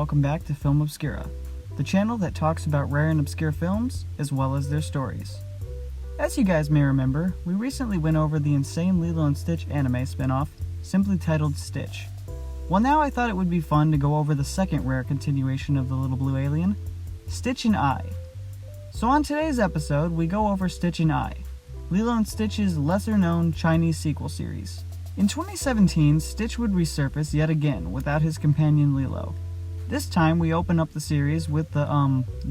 welcome back to Film Obscura, the channel that talks about rare and obscure films, as well as their stories. As you guys may remember, we recently went over the insane Lilo and Stitch anime spin-off, simply titled Stitch. Well, now I thought it would be fun to go over the second rare continuation of the little blue alien, Stitch and I. So on today's episode, we go over Stitch and I, Lilo and Stitch's lesser-known Chinese sequel series. In 2017, Stitch would resurface yet again without his companion Lilo. This time we open up the series with the,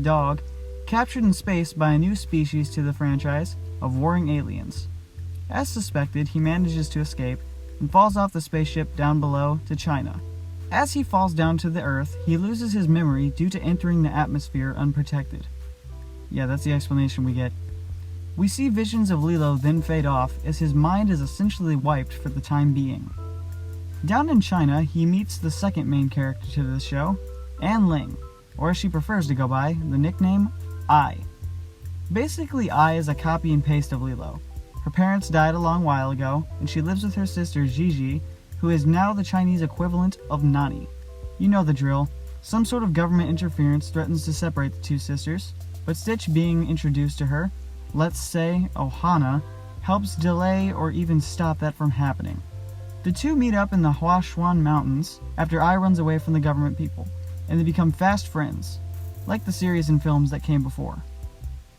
dog, captured in space by a new species to the franchise of warring aliens. As suspected, he manages to escape and falls off the spaceship down below to China. As he falls down to the Earth, he loses his memory due to entering the atmosphere unprotected. Yeah, that's the explanation we get. We see visions of Lilo then fade off as his mind is essentially wiped for the time being. Down in China, he meets the second main character to the show, Anne Ling, or as she prefers to go by, the nickname I. Basically, I is a copy and paste of Lilo. Her parents died a long while ago, and she lives with her sister Gigi, who is now the Chinese equivalent of Nani. You know the drill. Some sort of government interference threatens to separate the two sisters, but Stitch being introduced to her, let's say Ohana, helps delay or even stop that from happening. The two meet up in the Huashuan Mountains after I runs away from the government people, and they become fast friends, like the series and films that came before.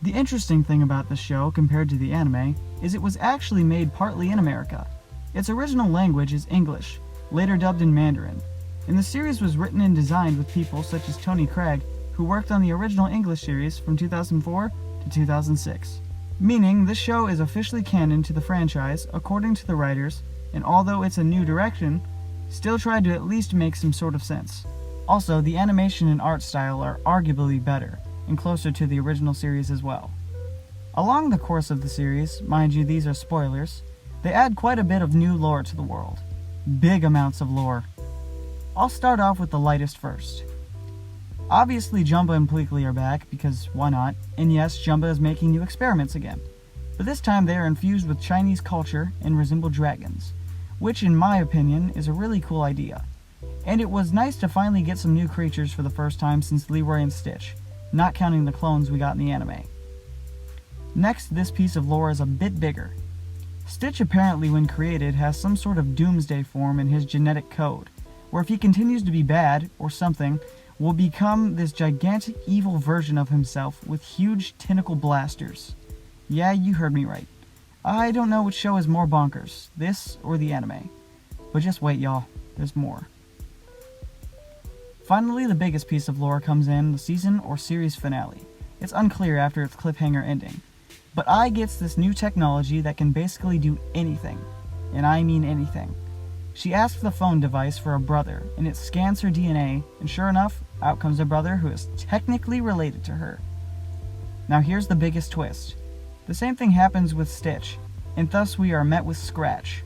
The interesting thing about this show compared to the anime is it was actually made partly in America. Its original language is English, later dubbed in Mandarin, and the series was written and designed with people such as Tony Craig, who worked on the original English series from 2004 to 2006. Meaning, this show is officially canon to the franchise according to the writers, and although it's a new direction, still tried to at least make some sort of sense. Also, the animation and art style are arguably better, and closer to the original series as well. Along the course of the series, mind you these are spoilers, they add quite a bit of new lore to the world. Big amounts of lore. I'll start off with the lightest first. Obviously, Jumba and Pleakley are back, because why not? And yes, Jumba is making new experiments again. But this time they are infused with Chinese culture and resemble dragons, which in my opinion is a really cool idea. And it was nice to finally get some new creatures for the first time since Leroy and Stitch, not counting the clones we got in the anime. Next, this piece of lore is a bit bigger. Stitch apparently when created has some sort of doomsday form in his genetic code, where if he continues to be bad, or something, will become this gigantic evil version of himself with huge tentacle blasters. Yeah, you heard me right. I don't know which show is more bonkers, this or the anime. But just wait, y'all, there's more. Finally, the biggest piece of lore comes in the season or series finale. It's unclear after its cliffhanger ending. But I gets this new technology that can basically do anything. And I mean anything. She asks the phone device for a brother, and it scans her DNA, and sure enough, out comes a brother who is technically related to her. Now here's the biggest twist. The same thing happens with Stitch, and thus we are met with Scratch.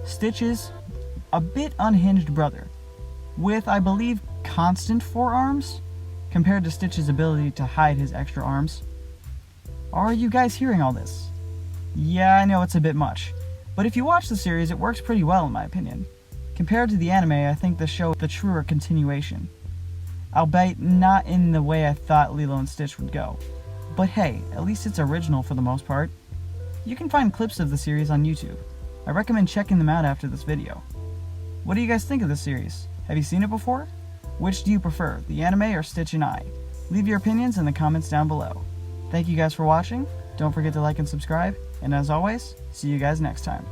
Stitch's a bit unhinged brother, with, I believe, constant forearms, compared to Stitch's ability to hide his extra arms. Are you guys hearing all this? Yeah, I know it's a bit much. But if you watch the series, it works pretty well in my opinion. Compared to the anime, I think the show is the truer continuation. Albeit not in the way I thought Lilo and Stitch would go. But hey, at least it's original for the most part. You can find clips of the series on YouTube. I recommend checking them out after this video. What do you guys think of this series? Have you seen it before? Which do you prefer, the anime or Stitch and I? Leave your opinions in the comments down below. Thank you guys for watching. Don't forget to like and subscribe. And as always, see you guys next time.